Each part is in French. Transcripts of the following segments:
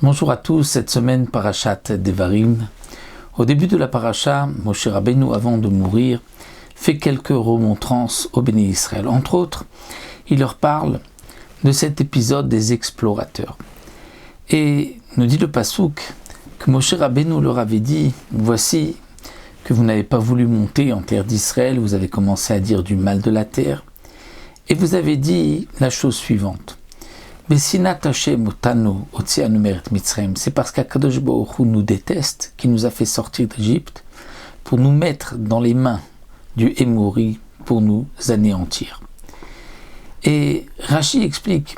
Bonjour à tous, cette semaine Parashat Devarim. Au début de la paracha, Moshe Rabbeinu, avant de mourir, fait quelques remontrances au Béné Israël. Entre autres, il leur parle de cet épisode des explorateurs. Et nous dit le Passouk que Moshe Rabbeinu leur avait dit « Voici que vous n'avez pas voulu monter en terre d'Israël, vous avez commencé à dire du mal de la terre, et vous avez dit la chose suivante. C'est parce qu'Akadosh Baruch Hu nous déteste, qui nous a fait sortir d'Égypte, pour nous mettre dans les mains du Émori, pour nous anéantir. » Et Rashi explique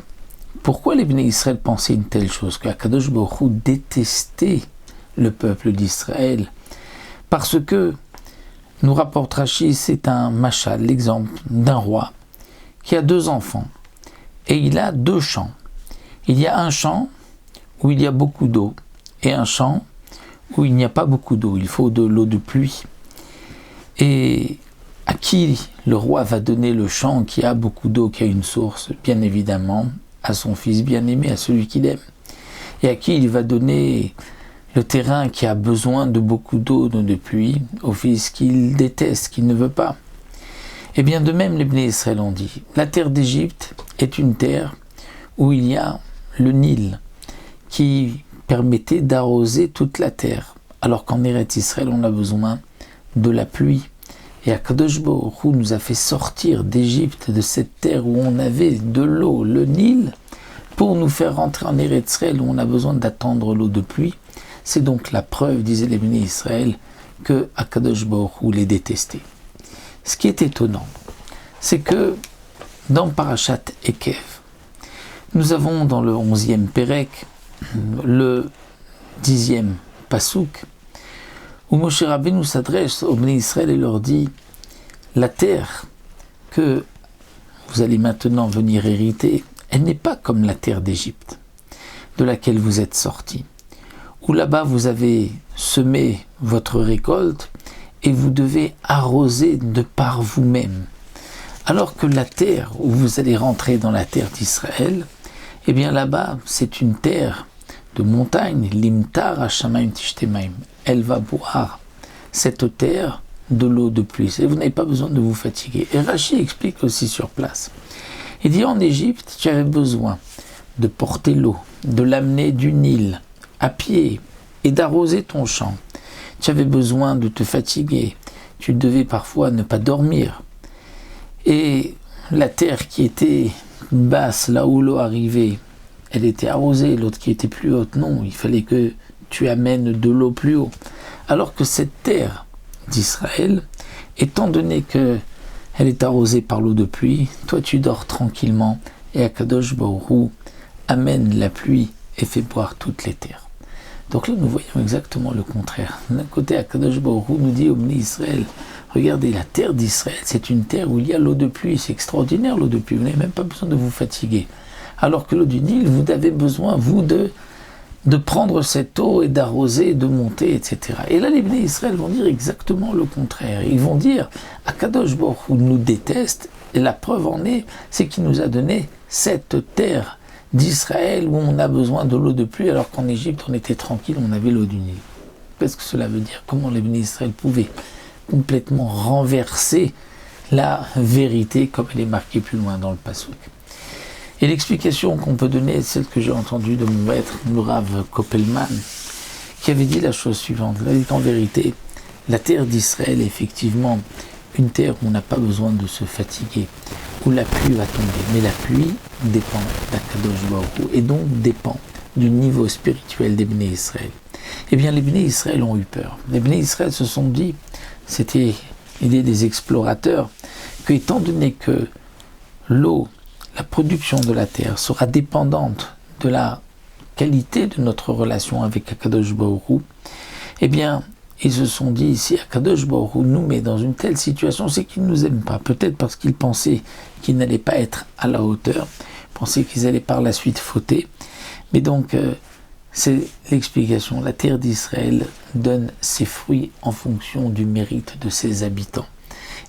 pourquoi les Béné Israël pensaient une telle chose, qu'Akadosh Baruch Hu détestait le peuple d'Israël, parce que, nous rapporte Rashi, c'est un machal, l'exemple d'un roi qui a 2 enfants, et il a 2 champs. Il y a un champ où il y a beaucoup d'eau, et un champ où il n'y a pas beaucoup d'eau, il faut de l'eau de pluie. Et à qui le roi va donner le champ qui a beaucoup d'eau, qui a une source? Bien évidemment, à son fils bien-aimé, à celui qu'il aime. Et à qui il va donner le terrain qui a besoin de beaucoup d'eau, de pluie, au fils qu'il déteste, qu'il ne veut pas? Et bien de même, les Béné Israël ont dit, la terre d'Égypte est une terre où il y a le Nil, qui permettait d'arroser toute la terre, alors qu'en Eretz Israël, on a besoin de la pluie. Et Akadosh Baruch Hu nous a fait sortir d'Égypte, de cette terre où on avait de l'eau, le Nil, pour nous faire rentrer en Eretz Israël, où on a besoin d'attendre l'eau de pluie. C'est donc la preuve, disaient les Béné Israël, que Akadosh Baruch Hu les détestait. Ce qui est étonnant, c'est que dans Parashat Ekev, nous avons dans le 11e Pérec, le 10e Passouk, où Moshe Rabbeinu s'adresse aux Béné Israël et leur dit « La terre que vous allez maintenant venir hériter, elle n'est pas comme la terre d'Égypte, de laquelle vous êtes sortis, où là-bas vous avez semé votre récolte et vous devez arroser de par vous-même. Alors que la terre où vous allez rentrer dans la terre d'Israël, eh bien là-bas, c'est une terre de montagne, limtar hashamayim tishtemaim. Elle va boire cette terre de l'eau de pluie. Et vous n'avez pas besoin de vous fatiguer. Et Rashi explique aussi sur place. Il dit en Égypte, tu avais besoin de porter l'eau, de l'amener du Nil à pied et d'arroser ton champ. Tu avais besoin de te fatiguer. Tu devais parfois ne pas dormir. Et la terre qui était basse, là où l'eau arrivait, elle était arrosée, l'autre qui était plus haute, non, il fallait que tu amènes de l'eau plus haut. Alors que cette terre d'Israël, étant donné qu'elle est arrosée par l'eau de pluie, toi tu dors tranquillement, et Akadosh Baruch Hu amène la pluie et fait boire toutes les terres. Donc là nous voyons exactement le contraire. D'un côté, Akadosh Baruch Hu nous dit au Béné Israël, regardez, la terre d'Israël, c'est une terre où il y a l'eau de pluie, c'est extraordinaire l'eau de pluie, vous n'avez même pas besoin de vous fatiguer. Alors que l'eau du Nil, vous avez besoin, vous, de prendre cette eau et d'arroser, de monter, etc. Et là, les Béné Israël vont dire exactement le contraire. Ils vont dire, Akadosh Baruch Hu nous déteste, et la preuve en est, c'est qu'il nous a donné cette terre d'Israël où on a besoin de l'eau de pluie, alors qu'en Égypte, on était tranquille, on avait l'eau du Nil. Qu'est-ce que cela veut dire? Comment les Béné Israël pouvaient complètement renverser la vérité comme elle est marquée plus loin dans le Passouk. Et l'explication qu'on peut donner est celle que j'ai entendue de mon maître, Rav Koppelman, qui avait dit la chose suivante. Il a dit qu'en vérité, la terre d'Israël est effectivement une terre où on n'a pas besoin de se fatiguer, où la pluie va tomber. Mais la pluie dépend d'Akadosh Baruch Hu et donc dépend du niveau spirituel des Béné Israël. Eh bien, les Béné Israël ont eu peur. Les Béné Israël se sont dit, c'était l'idée des explorateurs, que étant donné que l'eau, la production de la terre sera dépendante de la qualité de notre relation avec Akadosh Baruch Hu, eh bien, ils se sont dit, si Akadosh Baruch Hu nous met dans une telle situation, c'est qu'il ne nous aime pas. Peut-être parce qu'ils pensaient qu'ils n'allaient pas être à la hauteur, pensaient qu'ils allaient par la suite fauter. Mais donc, c'est l'explication. La terre d'Israël donne ses fruits en fonction du mérite de ses habitants.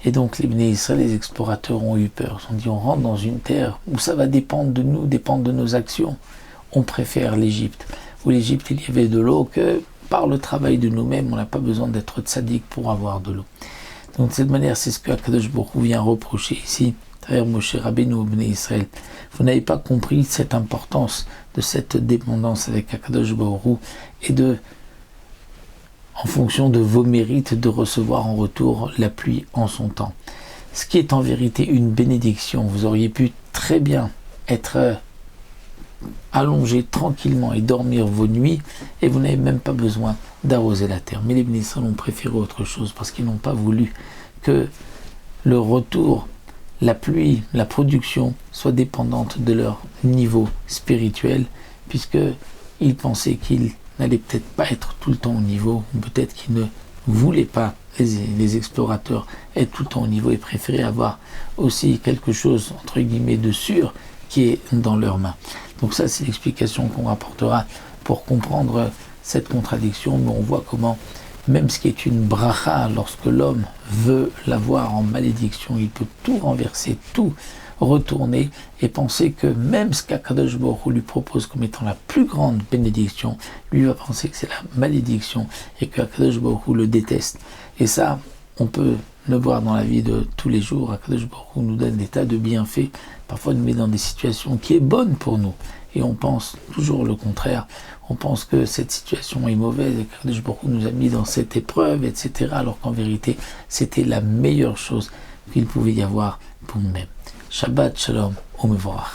Et donc les Béné Israël, les explorateurs ont eu peur. Ils se sont dit, on rentre dans une terre où ça va dépendre de nous, dépendre de nos actions. On préfère l'Égypte. où l'Égypte il y avait de l'eau, que par le travail de nous-mêmes, on n'a pas besoin d'être tzaddik pour avoir de l'eau. Donc de cette manière, c'est ce que Akadosh Baruch Hu vient reprocher ici, à travers Moshe Rabbeinu au Bnei Israël. Vous n'avez pas compris cette importance de cette dépendance avec Akadosh Baruch Hu et de, en fonction de vos mérites, de recevoir en retour la pluie en son temps. Ce qui est en vérité une bénédiction. Vous auriez pu très bien être allongé tranquillement et dormir vos nuits, et vous n'avez même pas besoin d'arroser la terre. Mais les Bnei Israël ont préféré autre chose, parce qu'ils n'ont pas voulu que le retour, la pluie, la production soit dépendante de leur niveau spirituel, puisqu'ils pensaient qu'ils n'allaient peut-être pas être tout le temps au niveau, ou peut-être qu'ils ne voulaient pas, les explorateurs, être tout le temps au niveau et préféraient avoir aussi quelque chose, entre guillemets, de sûr qui est dans leurs mains. Donc ça, c'est l'explication qu'on rapportera pour comprendre cette contradiction, mais on voit comment même ce qui est une bracha, lorsque l'homme veut l'avoir en malédiction, il peut tout renverser, tout retourner et penser que même ce qu'Akadosh Baruch Hu lui propose comme étant la plus grande bénédiction, lui va penser que c'est la malédiction et que Akadosh Baruch Hu le déteste. Et ça, on peut le voir dans la vie de tous les jours. Akadosh Baruch Hu nous donne des tas de bienfaits, parfois nous met dans des situations qui est bonne pour nous. Et on pense toujours le contraire. On pense que cette situation est mauvaise et qu'Akadosh Baruch Hu nous a mis dans cette épreuve, etc. Alors qu'en vérité, c'était la meilleure chose qu'il pouvait y avoir pour nous-mêmes. Shabbat Shalom, Umevorach.